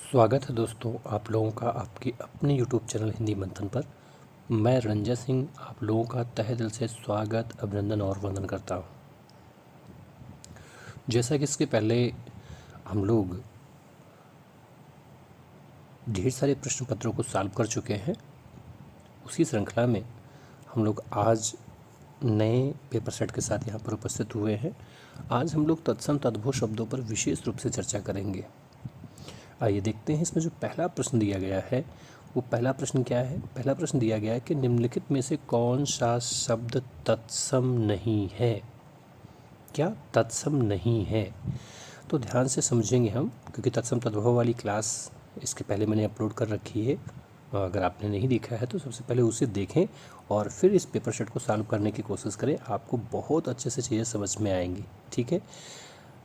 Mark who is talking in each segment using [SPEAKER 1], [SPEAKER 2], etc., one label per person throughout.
[SPEAKER 1] स्वागत है दोस्तों आप लोगों का आपके अपने यूट्यूब चैनल हिंदी मंथन पर। मैं रंजय सिंह आप लोगों का तहे दिल से स्वागत, अभिनंदन और वंदन करता हूँ। जैसा कि इसके पहले हम लोग ढेर सारे प्रश्न पत्रों को सॉल्व कर चुके हैं, उसी श्रृंखला में हम लोग आज नए पेपर सेट के साथ यहाँ पर उपस्थित हुए हैं। आज हम लोग तत्सम तद्भव शब्दों पर विशेष रूप से चर्चा करेंगे। आइए देखते हैं इसमें जो पहला प्रश्न दिया गया है वो पहला प्रश्न क्या है। पहला प्रश्न दिया गया है कि निम्नलिखित में से कौन सा शब्द तत्सम नहीं है। क्या तत्सम नहीं है? तो ध्यान से समझेंगे हम, क्योंकि तत्सम तद्भव वाली क्लास इसके पहले मैंने अपलोड कर रखी है। अगर आपने नहीं देखा है तो सबसे पहले उसे देखें और फिर इस पेपर सेट को सॉल्व करने की कोशिश करें। आपको बहुत अच्छे से चीज़ें समझ में आएंगी। ठीक है,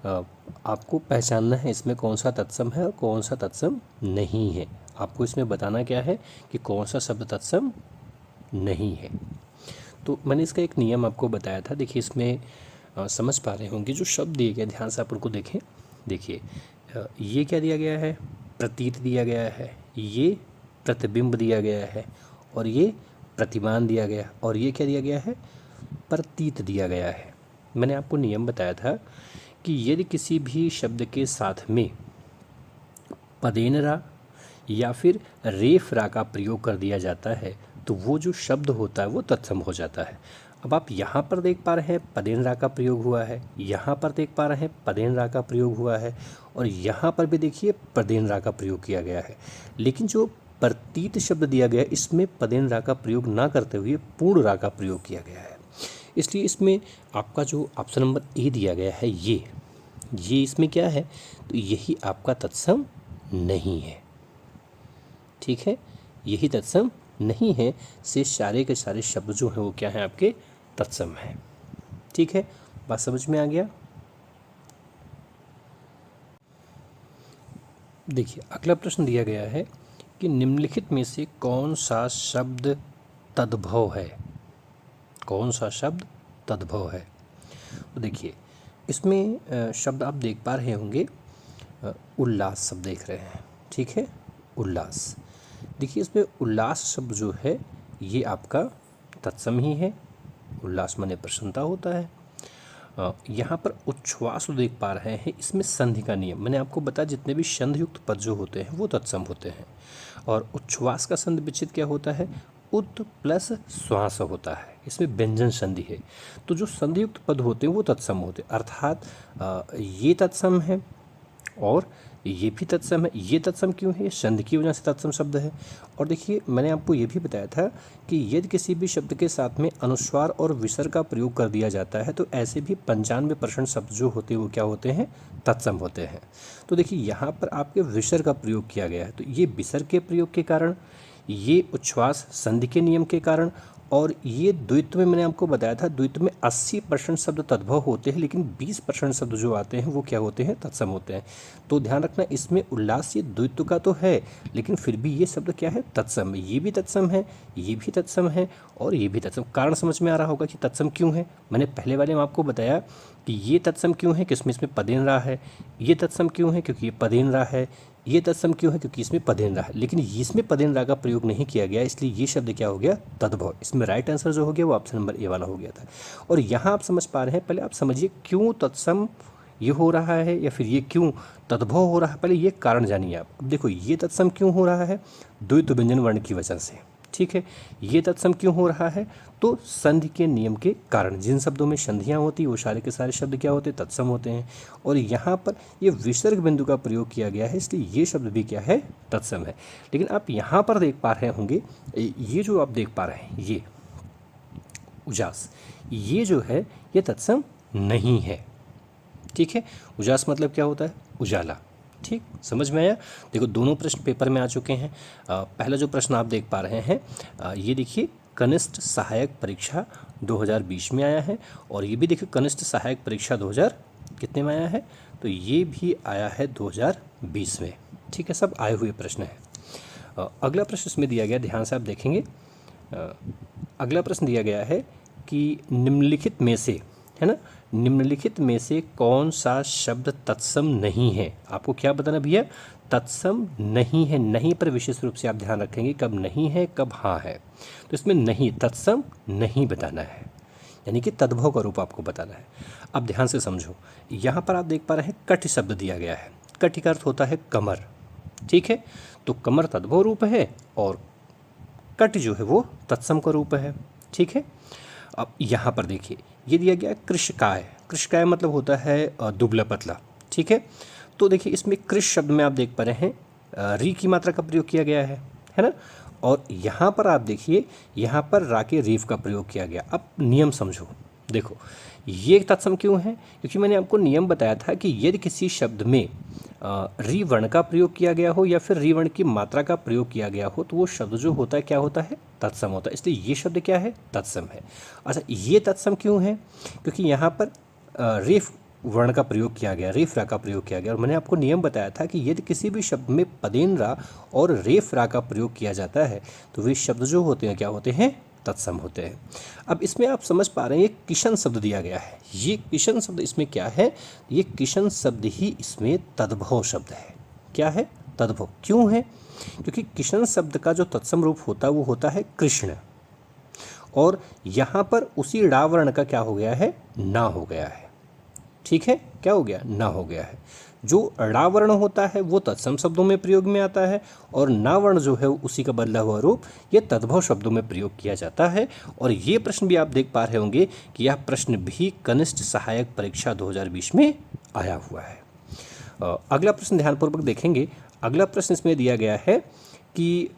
[SPEAKER 1] आपको पहचानना है इसमें कौन सा तत्सम है और कौन सा तत्सम नहीं है। आपको इसमें बताना क्या है कि कौन सा शब्द तत्सम नहीं है। तो मैंने इसका एक नियम आपको बताया था। देखिए इसमें समझ पा रहे होंगे जो शब्द दिए गए, ध्यान से आप उनको देखें। देखिए ये क्या दिया गया है? प्रतीत दिया गया है, ये प्रतिबिंब दिया गया है, और ये प्रतिमान दिया गया, और ये क्या दिया गया है? प्रतीत दिया गया है। मैंने आपको नियम बताया था कि यदि किसी भी शब्द के साथ में पदेनरा या फिर रेफरा का प्रयोग कर दिया जाता है तो वो जो शब्द होता है वो तत्सम हो जाता है। अब आप यहाँ पर देख पा रहे हैं पदेनरा का प्रयोग हुआ है, यहाँ पर देख पा रहे हैं पदेनरा का प्रयोग हुआ है, और यहाँ पर भी देखिए पदेनरा का प्रयोग किया गया है। लेकिन जो प्रतीत शब्द दिया गया इसमें पदेनरा का प्रयोग ना करते हुए पूर्ण रा का प्रयोग किया गया है। इसलिए इसमें आपका जो ऑप्शन नंबर ए दिया गया है ये इसमें क्या है? तो यही आपका तत्सम नहीं है। ठीक है, यही तत्सम नहीं है। से सारे के सारे शब्द जो हैं वो क्या हैं? आपके तत्सम हैं। ठीक है, बात समझ में आ गया? देखिए अगला प्रश्न दिया गया है कि निम्नलिखित में से कौन सा शब्द तद्भव है। कौन सा शब्द तद्भव है? तो देखिए इसमें शब्द आप देख पा रहे होंगे, उल्लास शब्द देख रहे हैं। ठीक है, उल्लास। देखिए इसमें उल्लास शब्द जो है ये आपका तत्सम ही है। उल्लास माने प्रसन्नता होता है। यहाँ पर उच्छ्वास जो देख पा रहे हैं इसमें संधि का नियम मैंने आपको बताया। जितने भी संधियुक्त पद जो होते हैं वो तत्सम होते हैं, और उच्छ्वास का संधि विच्छेद क्या होता है? उत प्लस श्वास होता है। इसमें व्यंजन संधि है, तो जो संधियुक्त पद होते हैं वो तत्सम होते हैं। अर्थात ये तत्सम है और ये भी तत्सम है। ये तत्सम क्यों है? संधि की वजह से तत्सम शब्द है। और देखिए मैंने आपको ये भी बताया था कि यदि किसी भी शब्द के साथ में अनुस्वार और विसर्ग का प्रयोग कर दिया जाता है तो ऐसे भी 95% शब्द जो होते हैं वो क्या होते हैं? तत्सम होते हैं। तो देखिए यहाँ पर आपके विसर्ग का प्रयोग किया गया है, तो ये विसर्ग के प्रयोग के कारण, ये उच्छ्वास संधि के नियम के कारण, और ये द्वित्व में मैंने आपको बताया था द्वित्व में 80% शब्द तद्भव होते हैं, लेकिन 20% शब्द जो आते हैं वो क्या होते हैं? तत्सम होते हैं। तो ध्यान रखना इसमें उल्लास ये द्वित्व का तो है, लेकिन फिर भी ये शब्द क्या है? तत्सम है। ये भी तत्सम है, ये भी तत्सम है, और ये भी तत्सम। कारण समझ में आ रहा होगा कि तत्सम क्यों है। मैंने पहले वाले में आपको बताया कि ये तत्सम क्यों है, किसमें इसमें पदेन रहा है। ये तत्सम क्यों है? क्योंकि ये पदेन रहा है। ये तत्सम क्यों है? क्योंकि इसमें पदेन रहा है। लेकिन इसमें पदेन रहा का प्रयोग नहीं किया गया, इसलिए ये शब्द क्या हो गया? तद्भव। इसमें राइट आंसर जो हो गया वो ऑप्शन नंबर ए वाला हो गया था। और यहाँ आप समझ पा रहे हैं, पहले आप समझिए क्यों तत्सम ये हो रहा है या फिर ये क्यों तद्भव हो रहा है। पहले ये कारण जानिए आप। अब देखो ये तत्सम क्यों हो रहा है? द्वित्व व्यंजन वर्ण की वजह से। ठीक है, ये तत्सम क्यों हो रहा है? तो संधि के नियम के कारण। जिन शब्दों में संधियाँ होती वो सारे के सारे शब्द क्या होते हैं? तत्सम होते हैं। और यहाँ पर ये विसर्ग बिंदु का प्रयोग किया गया है, इसलिए ये शब्द भी क्या है? तत्सम है। लेकिन आप यहाँ पर देख पा रहे होंगे, ये जो आप देख पा रहे हैं ये उजास, ये जो है ये तत्सम नहीं है। ठीक है, उजास मतलब क्या होता है? उजाला। ठीक, समझ में आया? देखो दोनों प्रश्न पेपर में आ चुके हैं। पहला जो प्रश्न आप देख पा रहे हैं ये देखिए कनिष्ठ सहायक परीक्षा 2020 में आया है, और ये भी देखिए कनिष्ठ सहायक परीक्षा 2000 कितने में आया है? तो ये भी आया है 2020 में। ठीक है, सब आए हुए प्रश्न हैं। अगला प्रश्न इसमें दिया गया, ध्यान से आप देखेंगे। अगला प्रश्न दिया गया है कि निम्नलिखित में से है ना। निम्नलिखित में से कौन सा शब्द तत्सम नहीं है? आपको क्या बताना भैया? तत्सम नहीं है। नहीं पर विशेष रूप से आप ध्यान रखेंगे, कब नहीं है कब हाँ है। तो इसमें नहीं, तत्सम नहीं बताना है, यानी कि तद्भव का रूप आपको बताना है। अब ध्यान से समझो, यहाँ पर आप देख पा रहे हैं कटि शब्द दिया गया है। कटि का अर्थ होता है कमर, ठीक है। तो कमर तद्भव रूप है और कट जो है वो तत्सम का रूप है, ठीक है। अब यहाँ पर देखिए ये दिया गया कृशकाय। कृशकाय मतलब होता है दुबला पतला, ठीक है। तो देखिए इसमें कृष शब्द में आप देख पा रहे हैं री की मात्रा का प्रयोग किया गया है ना। और यहाँ पर आप देखिए, यहाँ पर रा के रीफ का प्रयोग किया गया। अब नियम समझो, देखो ये तत्सम क्यों है? क्योंकि मैंने आपको नियम बताया था कि यदि किसी शब्द में री वर्ण का प्रयोग किया गया हो या फिर री वर्ण की मात्रा का प्रयोग किया गया हो तो वो शब्द जो होता है क्या होता है? तत्सम होता है। इसलिए ये शब्द क्या है? तत्सम है। अच्छा, ये तत्सम क्यों है? क्योंकि यहाँ पर रेफ वर्ण का प्रयोग किया गया, रेफ रा का प्रयोग किया गया। और मैंने आपको नियम बताया था कि यदि किसी भी शब्द में पदेन रा और रेफ रा का प्रयोग किया जाता है तो वे शब्द जो होते हैं क्या होते हैं? तत्सम होते हैं। अब इसमें आप समझ पा रहे हैं ये किशन शब्द दिया गया है। ये किशन शब्द इसमें क्या है? ये किशन शब्द ही इसमें तद्भव शब्द है। क्या है? तद्भव। क्यों है? क्योंकि किशन शब्द का जो तत्सम रूप होता है वो होता है कृष्ण, और यहाँ पर उसी ड़ा वर्ण का क्या हो गया है? ना हो गया है, ठीक है। क्या हो गया? ना हो गया है। जो ड़ा वर्ण होता है वो तत्सम शब्दों में प्रयोग में आता है और ना वर्ण जो है उसी का बदला हुआ रूप ये तद्भव शब्दों में प्रयोग किया जाता है। और ये प्रश्न भी आप देख पा रहे होंगे कि यह प्रश्न भी कनिष्ठ सहायक परीक्षा 2020 में आया हुआ है। अगला प्रश्न ध्यानपूर्वक देखेंगे। अगला प्रश्न इसमें दिया गया है कि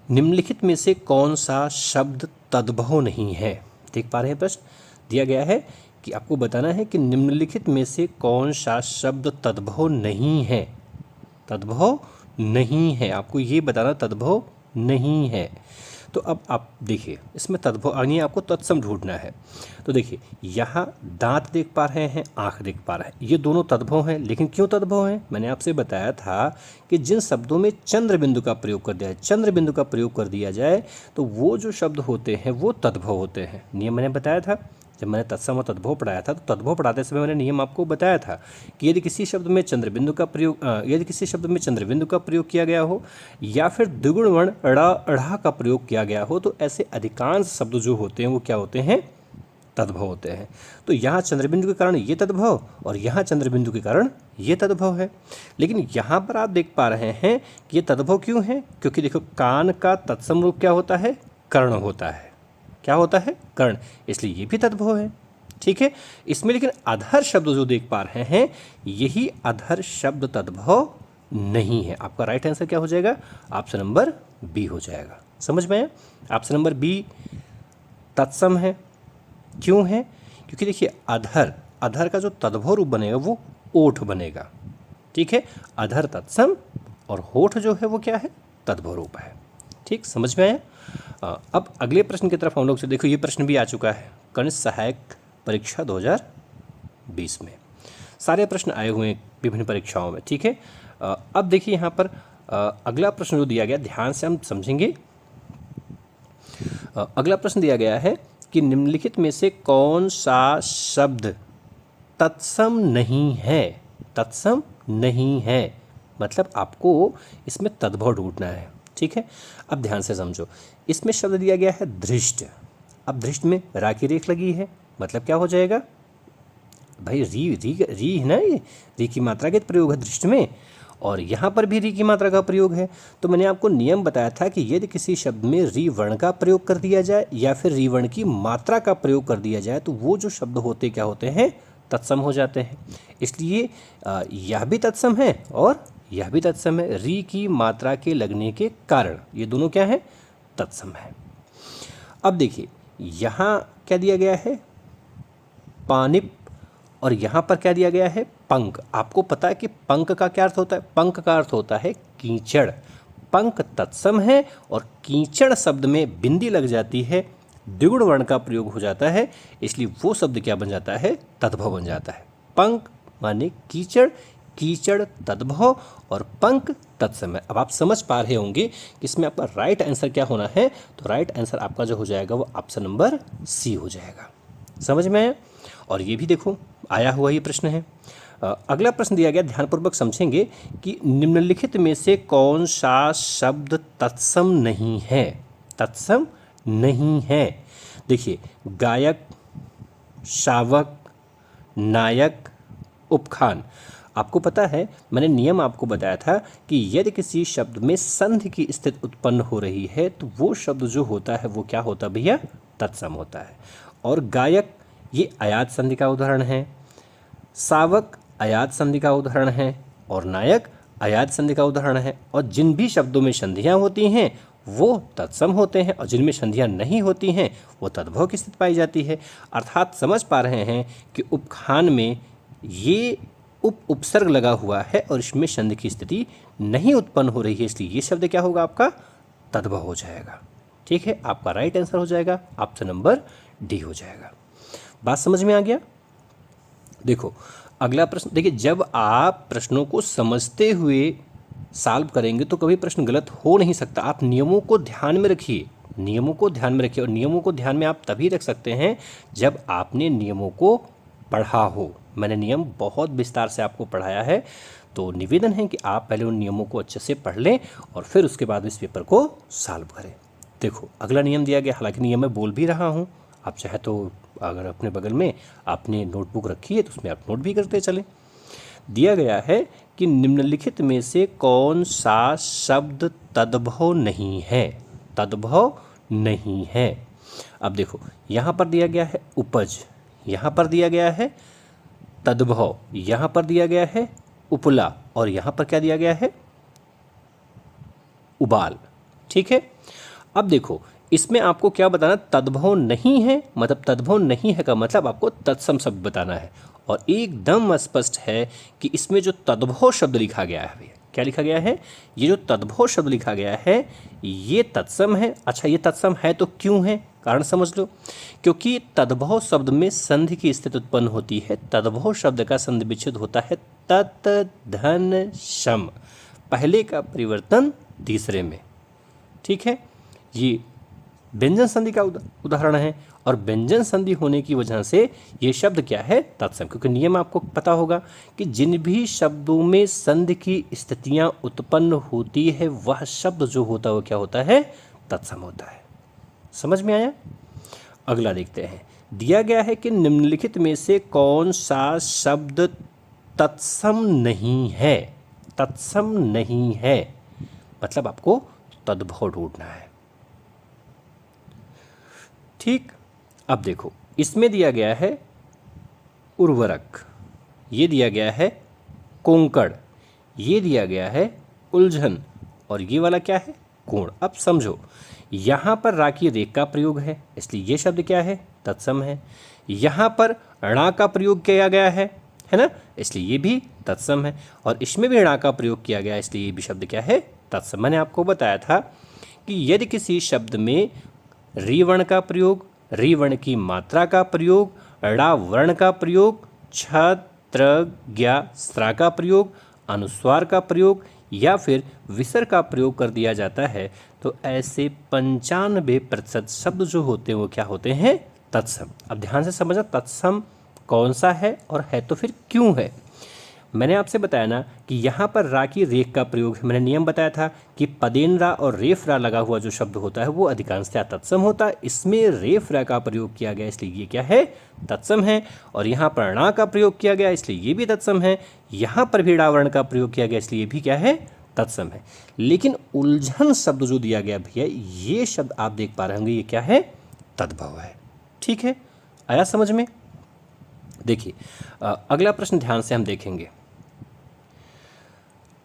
[SPEAKER 1] निम्नलिखित में से कौन सा शब्द तद्भव नहीं है? देख पा रहे हैं प्रश्न दिया गया है कि आपको बताना है कि निम्नलिखित में से कौन सा शब्द तद्भव नहीं है। तद्भव नहीं है, आपको ये बताना तद्भव नहीं है। तो अब आप देखिए इसमें तद्भव यानी आपको तत्सम ढूंढना है। तो देखिए यहाँ दांत देख पा रहे हैं, आँख देख पा रहे हैं, ये दोनों तद्भव हैं। लेकिन क्यों तद्भव हैं? मैंने आपसे बताया था कि जिन शब्दों में चंद्र बिंदु का प्रयोग कर दिया जाए, चंद्र बिंदु का प्रयोग कर दिया जाए तो वो जो शब्द होते हैं वो तद्भव होते हैं। नियम मैंने बताया था जब मैंने तत्सम और तद्भव पढ़ाया था। तो तद्भव पढ़ाते समय मैंने नियम आपको बताया था कि यदि किसी शब्द में चंद्रबिंदु का प्रयोग किया गया हो या फिर द्विगुण वर्ण अड़ा अढ़ा का प्रयोग किया गया हो तो ऐसे अधिकांश शब्द जो होते हैं वो क्या होते हैं? तद्भव होते हैं। तो यहाँ चंद्रबिंदु के कारण ये तद्भव और यहाँ चंद्रबिंदु के कारण ये तद्भव है। लेकिन यहाँ पर आप देख पा रहे हैं कि ये तद्भव क्यों है? क्योंकि देखो कान का तत्सम रूप क्या होता है? कर्ण होता है। क्या होता है? कर्ण, इसलिए ये भी तद्भव है, ठीक है। इसमें लेकिन अधर शब्द जो देख पा रहे हैं यही अधर शब्द तद्भव नहीं है। आपका राइट आंसर क्या हो जाएगा? ऑप्शन नंबर बी हो जाएगा। समझ में आया? ऑप्शन नंबर बी तत्सम है। क्यों है? क्योंकि देखिए अधर का जो तद्भव रूप बनेगा वो ओठ बनेगा, ठीक है। अधर तत्सम और होठ जो है वो क्या है? तद्भव रूप है। ठीक, समझ में आया? अब अगले प्रश्न की तरफ हम लोग से देखो, ये प्रश्न भी आ चुका है कनिष्ठ सहायक परीक्षा 2020 में। सारे प्रश्न आए हुए हैं विभिन्न परीक्षाओं में, ठीक है। अब देखिए यहाँ पर अगला प्रश्न जो दिया गया, ध्यान से हम समझेंगे। अगला प्रश्न दिया गया है कि निम्नलिखित में से कौन सा शब्द तत्सम नहीं है? तत्सम नहीं है मतलब आपको इसमें तद्भव ढूंढना है, ठीक है। अब ध्यान से समझो, इसमें शब्द दिया गया है धृष्ट। अब धृष्ट में रा की रेख लगी है, मतलब क्या हो जाएगा भाई? री है ना, ये री की मात्रा के प्रयोग है धृष्ट में, और यहाँ पर भी री की मात्रा का प्रयोग है। तो मैंने आपको नियम बताया था कि यदि किसी शब्द में री वर्ण का प्रयोग कर दिया जाए या फिर री वर्ण की मात्रा का प्रयोग कर दिया जाए तो वो जो शब्द होते क्या होते हैं? तत्सम हो जाते हैं। इसलिए यह भी तत्सम है और यह भी तत्सम है। री की मात्रा के लगने के कारण ये दोनों क्या है? तत्सम है। अब देखिए यहाँ क्या दिया गया है? पानिप, और यहाँ पर क्या दिया गया है? पंक। आपको पता है कि पंक का क्या अर्थ होता है? पंक का अर्थ होता है कीचड़। पंक तत्सम है और कीचड़ शब्द में बिंदी लग जाती है, द्विगुण वर्ण का प्रयोग हो जाता है, इसलिए वो शब्द क्या बन जाता है? तद्भव बन जाता है। पंक माने कीचड़, कीचड़ तद्भव और पंक तत्सम है। अब आप समझ पा रहे होंगे कि इसमें आपका राइट आंसर क्या होना है। तो राइट आंसर आपका जो हो जाएगा वो ऑप्शन नंबर सी हो जाएगा। समझ में आया? और ये भी देखो आया हुआ ये प्रश्न है। अगला प्रश्न दिया गया, ध्यानपूर्वक समझेंगे कि निम्नलिखित में से कौन सा शब्द तत्सम नहीं है? तत्सम नहीं है। देखिए, गायक, शावक, नायक, उपखान। आपको पता है, मैंने नियम आपको बताया था कि यदि किसी शब्द में संधि की स्थिति उत्पन्न हो रही है तो वो शब्द जो होता है वो क्या होता है भैया? तत्सम होता है। और गायक ये अयात संधि का उदाहरण है, शावक अयात संधि का उदाहरण है, और नायक अयात संधि का उदाहरण है। और जिन भी शब्दों में संधियाँ होती हैं वो तत्सम होते हैं, और जिनमें संधियाँ नहीं होती हैं वो तद्भव की स्थिति पाई जाती है। अर्थात समझ पा रहे हैं कि उपखान में ये उपसर्ग लगा हुआ है और इसमें संधि की स्थिति नहीं उत्पन्न हो रही है, इसलिए ये शब्द क्या होगा? आपका तद्भव हो जाएगा। ठीक है, आपका राइट आंसर हो जाएगा, ऑप्शन नंबर डी हो जाएगा। बात समझ में आ गया? देखो अगला प्रश्न, देखिए जब आप प्रश्नों को समझते हुए सॉल्व करेंगे तो कभी प्रश्न गलत हो नहीं सकता। आप नियमों को ध्यान में रखिए, नियमों को ध्यान में रखिए। और नियमों को ध्यान में आप तभी रख सकते हैं जब आपने नियमों को पढ़ा हो। मैंने नियम बहुत विस्तार से आपको पढ़ाया है, तो निवेदन है कि आप पहले उन नियमों को अच्छे से पढ़ लें और फिर उसके बाद इस पेपर को सॉल्व करें। देखो अगला नियम दिया गया, हालांकि नियम मैं बोल भी रहा हूँ, आप चाहे तो अगर अपने बगल में आपने नोटबुक रखी है तो उसमें आप नोट भी करते चलें। दिया गया है कि निम्नलिखित में से कौन सा शब्द तद्भव नहीं है? तद्भव नहीं है। अब देखो यहाँ पर दिया गया है उपज, यहाँ पर दिया गया है तद्भव, यहाँ पर दिया गया है उपला, और यहाँ पर क्या दिया गया है? उबाल। ठीक है, अब देखो इसमें आपको क्या बताना? तद्भव नहीं है, मतलब तद्भव नहीं है का मतलब आपको तत्सम शब्द बताना है। और एकदम स्पष्ट है कि इसमें जो तद्भव शब्द लिखा गया है, क्या लिखा गया है? ये जो तद्भव शब्द लिखा गया है ये तत्सम है। अच्छा, ये तत्सम है तो क्यों है? कारण समझ लो। क्योंकि तद्भव शब्द में संधि की स्थिति उत्पन्न होती है। तद्भव शब्द का संधि विच्छेद होता है तत् धन शम, पहले का परिवर्तन तीसरे में। ठीक है, ये व्यंजन संधि का उदाहरण है, और व्यंजन संधि होने की वजह से ये शब्द क्या है? तत्सम। क्योंकि नियम आपको पता होगा कि जिन भी शब्दों में संधि की स्थितियां उत्पन्न होती है वह शब्द जो होता है वो क्या होता है? तत्सम होता है। समझ में आया? अगला देखते हैं। दिया गया है कि निम्नलिखित में से कौन सा शब्द तत्सम नहीं है? तत्सम नहीं है मतलब आपको तद्भव ढूंढना है। ठीक, अब देखो इसमें दिया गया है उर्वरक, ये दिया गया है कोंकण, ये दिया गया है उलझन, और ये वाला क्या है? कोण। अब समझो, यहाँ पर रा की रेख का प्रयोग है इसलिए ये शब्द क्या है? तत्सम है। यहाँ पर णा का प्रयोग किया गया है ना, इसलिए ये भी तत्सम है। और इसमें भी णा का प्रयोग किया गया है इसलिए ये भी शब्द क्या है? तत्सम। मैंने आपको बताया था कि यदि किसी शब्द में री वर्ण का प्रयोग, री वर्ण की मात्रा का प्रयोग, ड़ा वर्ण का प्रयोग, छ त्र ज्ञा स्रा का प्रयोग, अनुस्वार का प्रयोग या फिर विसर्ग का प्रयोग कर दिया जाता है तो ऐसे 95% शब्द जो होते हैं वो क्या होते हैं? तत्सम। अब ध्यान से समझना तत्सम कौन सा है और है तो फिर क्यों है। मैंने आपसे बताया ना कि यहाँ पर रा की रेख का प्रयोग है। मैंने नियम बताया था कि पदेन रा और रेफ रा लगा हुआ जो शब्द होता है वो अधिकांशतः तत्सम होता है। इसमें रेफ रा का प्रयोग किया गया इसलिए ये क्या है? तत्सम है। और यहाँ पर णा का प्रयोग किया गया इसलिए ये भी तत्सम है। यहाँ पर भी ड़ा वर्ण का प्रयोग किया गया इसलिए ये भी क्या है? तत्सम है। लेकिन उलझन शब्द जो दिया गया भैया, ये शब्द आप देख पा रहे होंगे ये क्या है? तद्भव है। ठीक है, आया समझ में? देखिए अगला प्रश्न ध्यान से हम देखेंगे।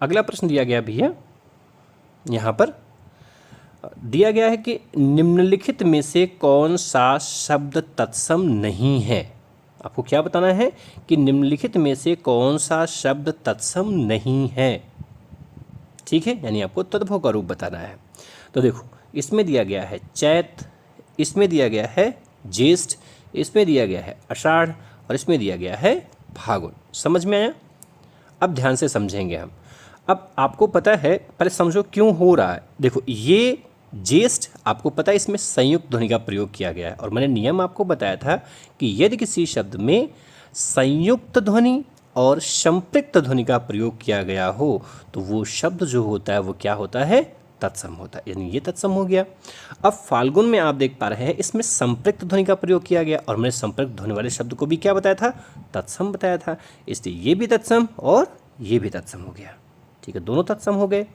[SPEAKER 1] अगला प्रश्न दिया गया भैया, यहाँ पर दिया गया है कि निम्नलिखित में से कौन सा शब्द तत्सम नहीं है। आपको क्या बताना है कि निम्नलिखित में से कौन सा शब्द तत्सम नहीं है। ठीक है, यानी आपको तद्भव का रूप बताना है। तो देखो इसमें दिया गया है चैत, इसमें दिया गया है ज्येष्ठ, इसमें दिया गया है आषाढ़ और इसमें दिया गया है फागुन। समझ में आया? अब ध्यान से समझेंगे हम। अब आपको पता है, पहले समझो क्यों हो रहा है। देखो ये ज्येष्ठ आपको पता है इसमें संयुक्त ध्वनि का प्रयोग किया गया है, और मैंने नियम आपको बताया था कि यदि किसी शब्द में संयुक्त ध्वनि और संपृक्त ध्वनि का प्रयोग किया गया हो तो वो शब्द जो होता है वो क्या होता है, तत्सम होता है, यानी ये तत्सम हो गया। अब फाल्गुन में आप देख पा रहे हैं इसमें संपृक्त ध्वनि का प्रयोग किया गया, और मैंने संपृक्त ध्वनि वाले शब्द को भी क्या बताया था, तत्सम बताया था, इसलिए ये भी तत्सम और ये भी तत्सम हो गया। ठीक है, दोनों तत्सम हो गए।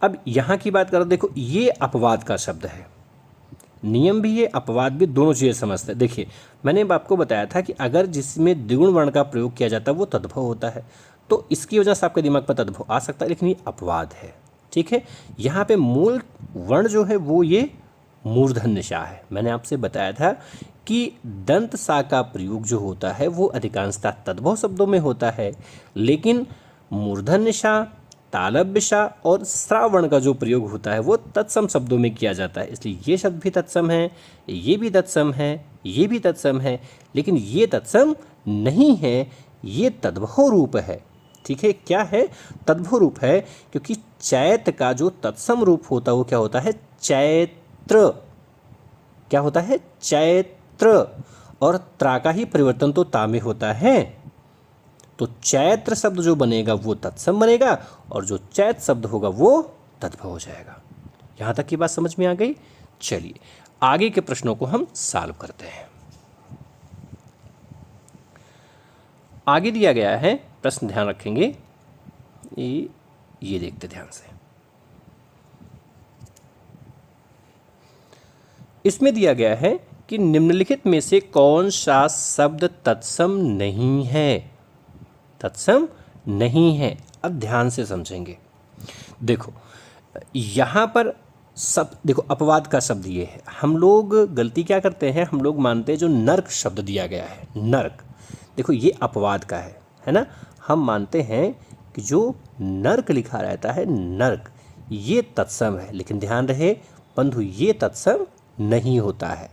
[SPEAKER 1] अब यहाँ की बात करो, देखो ये अपवाद का शब्द है, नियम भी ये अपवाद भी दोनों चीज़ें समझते हैं। देखिए मैंने आपको बताया था कि अगर जिसमें द्विगुण वर्ण का प्रयोग किया जाता है वो तद्भव होता है, तो इसकी वजह से आपके दिमाग पर तद्भव आ सकता है, लेकिन ये अपवाद है। ठीक है, यहाँ पे मूल वर्ण जो है वो ये मूर्धन्य षा है। मैंने आपसे बताया था कि दंत सा का प्रयोग जो होता है वो अधिकांशतः तद्भव शब्दों में होता है, लेकिन मूर्धन्य षा, तालव्य षा और श्रावण का जो प्रयोग होता है वो तत्सम शब्दों में किया जाता है, इसलिए ये शब्द भी तत्सम है, ये भी तत्सम है, ये भी तत्सम है, लेकिन ये तत्सम नहीं है, ये तद्भव रूप है। ठीक है, क्या है, तद्भव रूप है, क्योंकि चैत का जो तत्सम रूप होता है वो क्या होता है, चैत्र। क्या होता है, चैत्र, और त्रा का ही परिवर्तन तो ता में होता है, तो चैत्र शब्द जो बनेगा वो तत्सम बनेगा, और जो चैत शब्द होगा वो तद्भव हो जाएगा। यहाँ तक की बात समझ में आ गई। चलिए आगे के प्रश्नों को हम सॉल्व करते हैं। आगे दिया गया है प्रश्न, ध्यान रखेंगे, ये देखते ध्यान से। इसमें दिया गया है कि निम्नलिखित में से कौन सा शब्द तत्सम नहीं है, तत्सम नहीं है। अब ध्यान से समझेंगे। देखो यहाँ पर सब, देखो अपवाद का शब्द ये है। हम लोग गलती क्या करते हैं, हम लोग मानते हैं जो नर्क शब्द दिया गया है, नर्क, देखो ये अपवाद का है ना। हम मानते हैं कि जो नर्क लिखा रहता है, नर्क, ये तत्सम है, लेकिन ध्यान रहे बंधु ये तत्सम नहीं होता है।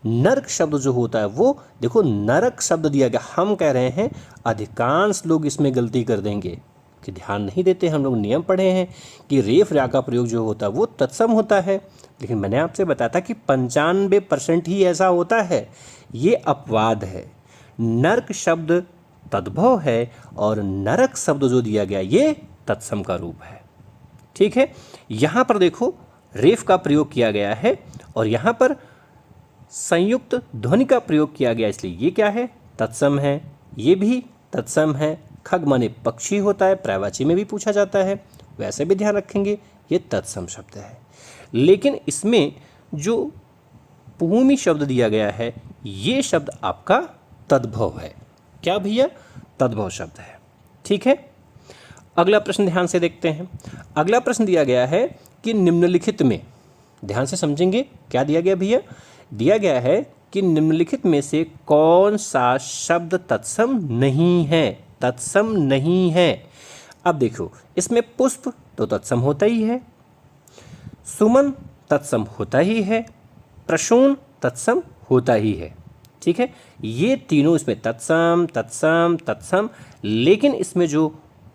[SPEAKER 1] नर्क शब्द जो होता है वो, देखो नरक शब्द दिया गया, हम कह रहे हैं अधिकांश लोग इसमें गलती कर देंगे कि ध्यान नहीं देते। हम लोग नियम पढ़े हैं कि रेफ रा का प्रयोग जो होता है वो तत्सम होता है, लेकिन मैंने आपसे बताया था कि 95% ही ऐसा होता है, ये अपवाद है। नर्क शब्द तद्भव है और नरक शब्द जो दिया गया ये तत्सम का रूप है। ठीक है, यहाँ पर देखो रेफ का प्रयोग किया गया है और यहाँ पर संयुक्त ध्वनि का प्रयोग किया गया, इसलिए ये क्या है, तत्सम है, ये भी तत्सम है। खग माने पक्षी होता है, पर्यायवाची में भी पूछा जाता है, वैसे भी ध्यान रखेंगे ये तत्सम शब्द है। लेकिन इसमें जो भूमि शब्द दिया गया है ये शब्द आपका तद्भव है। क्या भैया, तद्भव शब्द है। ठीक है, अगला प्रश्न ध्यान से देखते हैं। अगला प्रश्न दिया गया है कि निम्नलिखित में, ध्यान से समझेंगे क्या दिया गया भैया, दिया गया है कि निम्नलिखित में से कौन सा शब्द तत्सम नहीं है, तत्सम नहीं है। अब देखो इसमें पुष्प तो तत्सम होता ही है, सुमन तत्सम होता ही है, प्रसून तत्सम होता ही है। ठीक है, ये तीनों इसमें तत्सम तत्सम तत्सम, लेकिन इसमें जो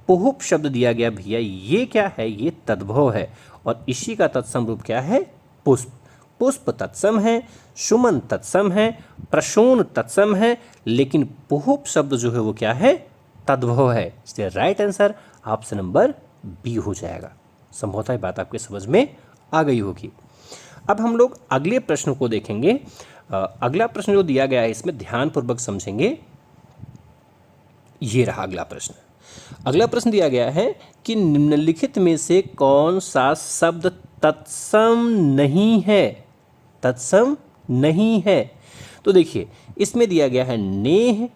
[SPEAKER 1] पुहुप शब्द दिया गया भैया ये क्या है, ये तद्भव है, और इसी का तत्सम रूप क्या है, पुष्प। पुष्प तत्सम है, सुमन तत्सम है, प्रसून तत्सम है, लेकिन पुहुप शब्द जो है वो क्या है, तद्भव है। इसलिए right answer option number B हो जाएगा। संभवतः ये बात आपके समझ में आ गई होगी। अब हम लोग अगले प्रश्न को देखेंगे। अगला प्रश्न जो दिया गया है इसमें ध्यानपूर्वक समझेंगे। ये रहा अगला प्रश्न। अगला प्रश्न दिया गया है कि निम्नलिखित में से कौन सा शब्द तत्सम नहीं है, तत्सम नहीं है। तो देखिए इसमें दिया गया है नेह,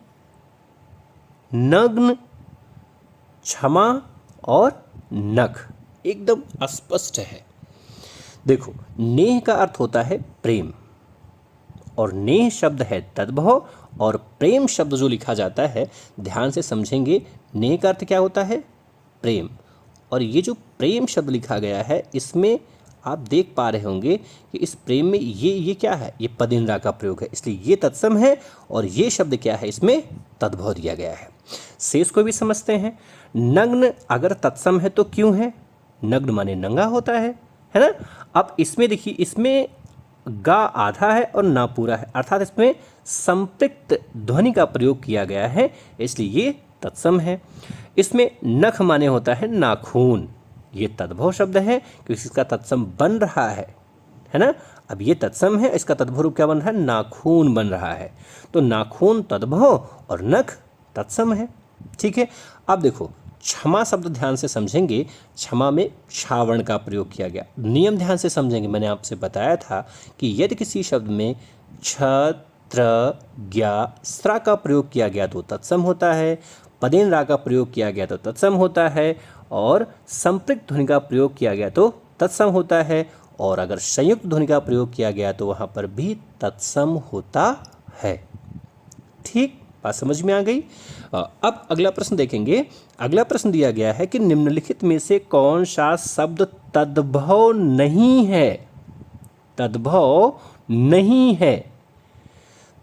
[SPEAKER 1] नग्न, क्षमा और नख, एकदम स्पष्ट है। देखो नेह का अर्थ होता है प्रेम, और नेह शब्द है तद्भव, और प्रेम शब्द जो लिखा जाता है ध्यान से समझेंगे, नेह का अर्थ क्या होता है, प्रेम, और ये जो प्रेम शब्द लिखा गया है इसमें आप देख पा रहे होंगे कि इस प्रेम में ये क्या है, ये पदिंद्रा का प्रयोग है, इसलिए ये तत्सम है, और ये शब्द क्या है, इसमें तद्भव दिया गया है। शेष को भी समझते हैं। नग्न अगर तत्सम है तो क्यों है, नग्न माने नंगा होता है, है ना। अब इसमें देखिए, इसमें गा आधा है और ना पूरा है, अर्थात इसमें संपृक्त ध्वनि का प्रयोग किया गया है, इसलिए ये तत्सम है। इसमें नख माने होता है नाखून, ये तद्भव शब्द है क्योंकि इसका तत्सम बन रहा है ना। अब ये तत्सम है, इसका तद्भव रूप क्या बन रहा है, नाखून बन रहा है। तो नाखून तद्भव और नख तत्सम है। ठीक है। अब देखो क्षमा शब्द ध्यान से समझेंगे, क्षमा में छावर्ण का प्रयोग किया गया। नियम ध्यान से समझेंगे, मैंने आपसे बताया था कि यदि किसी शब्द में छ, त्र, ज्ञा, स्रा का प्रयोग किया गया तो तत्सम होता है, पदेन रा का प्रयोग किया गया तो तत्सम होता है, और संपृक्त ध्वनि का प्रयोग किया गया तो तत्सम होता है, और अगर संयुक्त ध्वनि का प्रयोग किया गया तो वहाँ पर भी तत्सम होता है। ठीक, बात समझ में आ गई। अब अगला प्रश्न देखेंगे। अगला प्रश्न दिया गया है कि निम्नलिखित में से कौन सा शब्द तद्भव नहीं है, तद्भव नहीं है।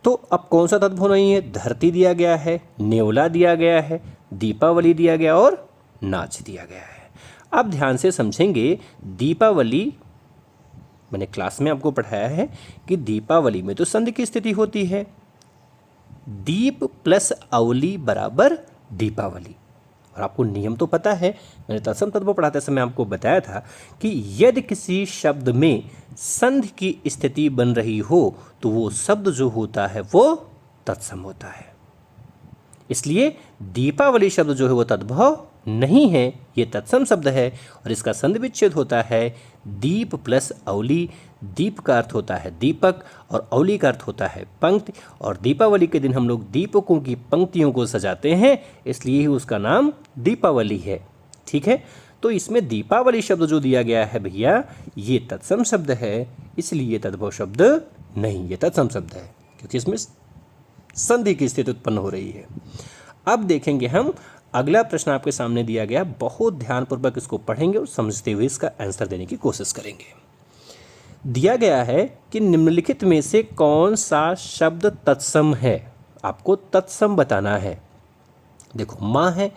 [SPEAKER 1] तो अब कौन सा तद्भव नहीं है, धरती दिया गया है, नेवला दिया गया है, दीपावली दिया गया और नाच दिया गया है। अब ध्यान से समझेंगे, दीपावली मैंने क्लास में आपको पढ़ाया है कि दीपावली में तो संधि की स्थिति होती है, दीप प्लस अवली बराबर दीपावली। और आपको नियम तो पता है, मैंने तत्सम तद्भव पढ़ाते समय आपको बताया था कि यदि किसी शब्द में संधि की स्थिति बन रही हो तो वो शब्द जो होता है वो तत्सम होता है। इसलिए दीपावली शब्द जो है वो तद्भव नहीं है, ये तत्सम शब्द है और इसका संधि विच्छेद होता है दीप प्लस अवली। दीप का अर्थ होता है दीपक और अवली का अर्थ होता है पंक्ति, और दीपावली के दिन हम लोग दीपकों की पंक्तियों को सजाते हैं, इसलिए ही उसका नाम दीपावली है। ठीक है। तो इसमें दीपावली शब्द जो दिया गया है भैया, ये तत्सम शब्द है, इसलिए ये तद्भव शब्द नहीं, ये तत्सम शब्द है क्योंकि इसमें संधि की स्थिति उत्पन्न हो रही है। अब देखेंगे हम अगला प्रश्न आपके सामने दिया गया, बहुत ध्यानपूर्वक इसको पढ़ेंगे और समझते हुए इसका आंसर देने की कोशिश करेंगे। दिया गया है कि निम्नलिखित में से कौन सा शब्द तत्सम है, आपको तत्सम बताना है। देखो माँ है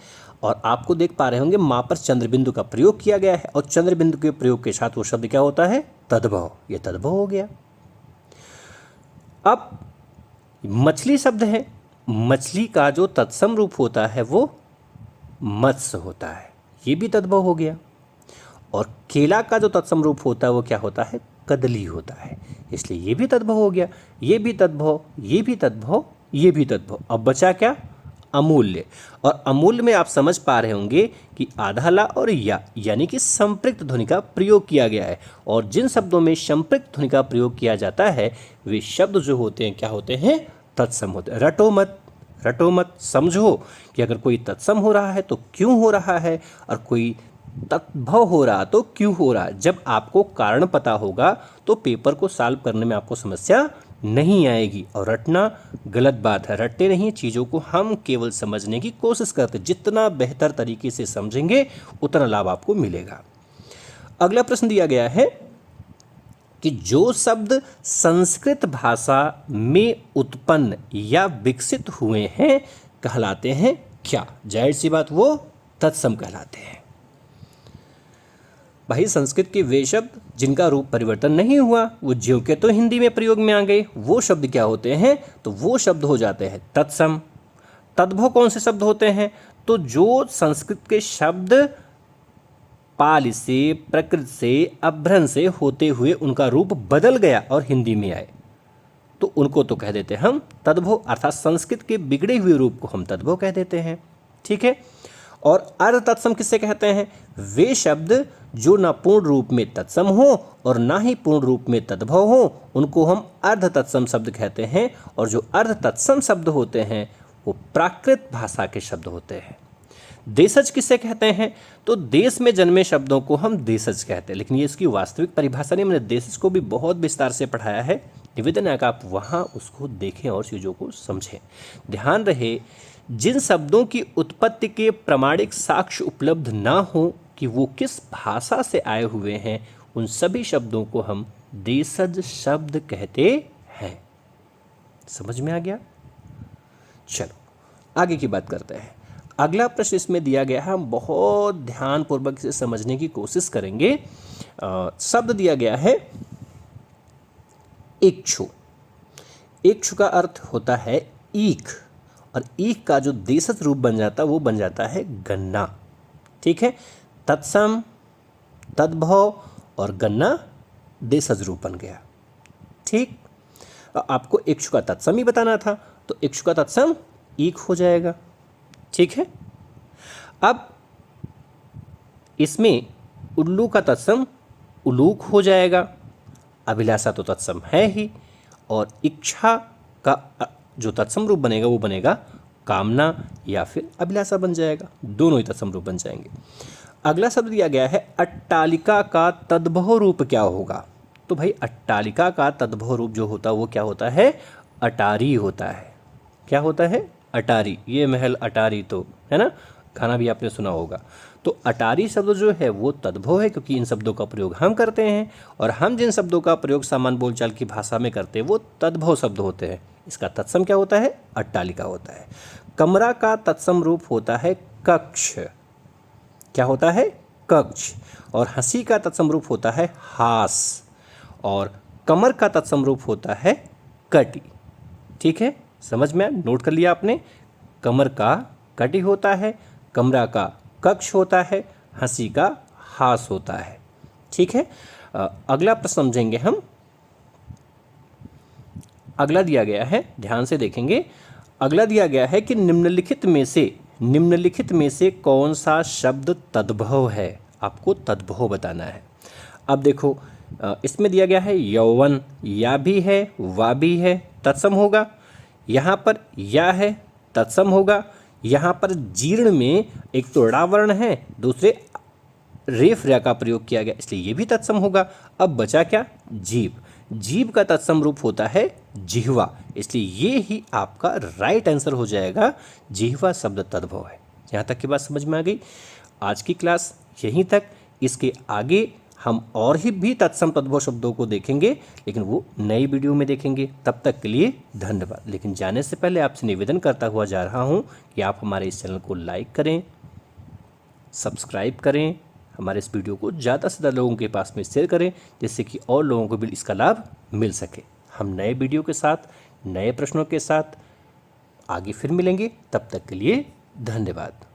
[SPEAKER 1] और आपको देख पा रहे होंगे माँ पर चंद्रबिंदु का प्रयोग किया गया है और चंद्रबिंदु के प्रयोग के साथ वो शब्द क्या होता है, तद्भव। ये तद्भव हो गया। अब मछली शब्द है, मछली का जो तत्सम रूप होता है वो मत्स्य होता है, ये भी तद्भव हो गया। और केला का जो तत्सम रूप होता है वो क्या होता है, कदली होता है, इसलिए ये भी तद्भव हो गया। ये भी तद्भव, ये भी तद्भव, ये भी तद्भव। अब बचा क्या, अमूल्य। और अमूल्य में आप समझ पा रहे होंगे कि आधा ला और या यानी कि संपृक्त ध्वनि का प्रयोग किया गया है, और जिन शब्दों में संपृक्त ध्वनि का प्रयोग किया जाता है वे शब्द जो होते हैं क्या होते हैं, तत्सम होते हैं। रटो मत, रटो मत, समझो कि अगर कोई तत्सम हो रहा है तो क्यों हो रहा है और कोई तद्भव हो रहा तो क्यों हो रहा है। जब आपको कारण पता होगा तो पेपर को सॉल्व करने में आपको समस्या नहीं आएगी। और रटना गलत बात है, रटते नहीं, चीज़ों को हम केवल समझने की कोशिश करते, जितना बेहतर तरीके से समझेंगे उतना लाभ आपको मिलेगा। अगला प्रश्न दिया गया है कि जो शब्द संस्कृत भाषा में उत्पन्न या विकसित हुए हैं कहलाते हैं क्या, जाहिर सी बात वो तत्सम कहलाते हैं। भाई संस्कृत के वे शब्द जिनका रूप परिवर्तन नहीं हुआ, वो ज्यों के तो हिंदी में प्रयोग में आ गए, वो शब्द क्या होते हैं, तो वो शब्द हो जाते हैं तत्सम। तद्भव कौन से शब्द होते हैं, तो जो संस्कृत के शब्द पाल से, प्रकृत से, अभ्रंश से होते हुए उनका रूप बदल गया और हिंदी में आए तो उनको तो कह देते हैं हम तद्भव, अर्थात संस्कृत के बिगड़े हुए रूप को हम तद्भव कह देते हैं। ठीक है। और अर्ध तत्सम किससे कहते हैं, वे शब्द जो ना पूर्ण रूप में तत्सम हो और ना ही पूर्ण रूप में तद्भव हो उनको हम अर्ध तत्सम शब्द कहते हैं। और जो अर्ध तत्सम शब्द होते हैं वो प्राकृत भाषा के शब्द होते हैं। देशज किससे कहते हैं, तो देश में जन्मे शब्दों को हम देशज कहते हैं, लेकिन ये इसकी वास्तविक परिभाषा नहीं, मैंने देशज को भी बहुत विस्तार से पढ़ाया है। निवेदन है कि आप वहाँ उसको देखें और चीज़ों को समझें। ध्यान रहे, जिन शब्दों की उत्पत्ति के प्रमाणिक साक्ष्य उपलब्ध ना हो कि वो किस भाषा से आए हुए हैं, उन सभी शब्दों को हम देशज शब्द कहते हैं। समझ में आ गया। चलो आगे की बात करते हैं। अगला प्रश्न इसमें दिया गया है, हम बहुत ध्यानपूर्वक इसे समझने की कोशिश करेंगे। शब्द दिया गया है इक्षु। इक्षु का अर्थ होता है ईख, और ईख का जो देशज रूप बन जाता है वो बन जाता है गन्ना। ठीक है, तत्सम, तद्भव और गन्ना देशज रूप बन गया। ठीक, आपको इक्षु का तत्सम ही बताना था, तो इक्षु का तत्सम ईख हो जाएगा। ठीक है, अब इसमें उल्लू का तत्सम उलूक हो जाएगा। अभिलाषा तो तत्सम है ही, और इच्छा का जो तत्सम रूप बनेगा वो बनेगा कामना या फिर अभिलाषा बन जाएगा, दोनों ही तत्सम रूप बन जाएंगे। अगला शब्द दिया गया है अट्टालिका का तद्भव रूप क्या होगा। तो भाई अट्टालिका का तद्भव रूप जो होता है वो क्या होता है, अटारी होता है। क्या होता है, अटारी। ये महल अटारी, तो है ना, गाना भी आपने सुना होगा। तो अटारी शब्द जो है वो तद्भव है, क्योंकि इन शब्दों का प्रयोग हम करते हैं, और हम जिन शब्दों का प्रयोग सामान्य बोलचाल की भाषा में करते हैं वो तद्भव शब्द होते हैं। इसका तत्सम क्या होता है, अट्टालिका होता है। कमरा का तत्सम रूप होता है कक्ष। क्या होता है, कक्ष। और हंसी का तत्सम रूप होता है हास, और कमर का तत्सम रूप होता है कटी। ठीक है, समझ में, नोट कर लिया आपने। कमर का कटी होता है, कमरा का कक्ष होता है, हंसी का हास होता है। ठीक है, अगला प्रश्न समझेंगे हम। अगला दिया गया है, ध्यान से देखेंगे। अगला दिया गया है कि निम्नलिखित में से कौन सा शब्द तद्भव है। आपको तद्भव बताना है। अब देखो, इसमें दिया गया है यौवन, या भी है वा भी है, तत्सम होगा। यहाँ पर या है, तत्सम होगा। यहाँ पर जीर्ण में एक तो ड़ा वर्ण है, दूसरे रेफ रा का प्रयोग किया गया, इसलिए ये भी तत्सम होगा। अब बचा क्या, जीभ। जीभ का तत्सम रूप होता है जिह्वा, इसलिए ये ही आपका राइट आंसर हो जाएगा। जिह्वा शब्द तद्भव है। यहाँ तक की बात समझ में आ गई। आज की क्लास यहीं तक। इसके आगे हम और ही भी तत्सम तद्भव शब्दों को देखेंगे, लेकिन वो नई वीडियो में देखेंगे। तब तक के लिए धन्यवाद। लेकिन जाने से पहले आपसे निवेदन करता हुआ जा रहा हूँ कि आप हमारे इस चैनल को लाइक करें, सब्सक्राइब करें, हमारे इस वीडियो को ज़्यादा से ज़्यादा लोगों के पास में शेयर करें, जिससे कि और लोगों को भी इसका लाभ मिल सके। हम नए वीडियो के साथ, नए प्रश्नों के साथ आगे फिर मिलेंगे। तब तक के लिए धन्यवाद।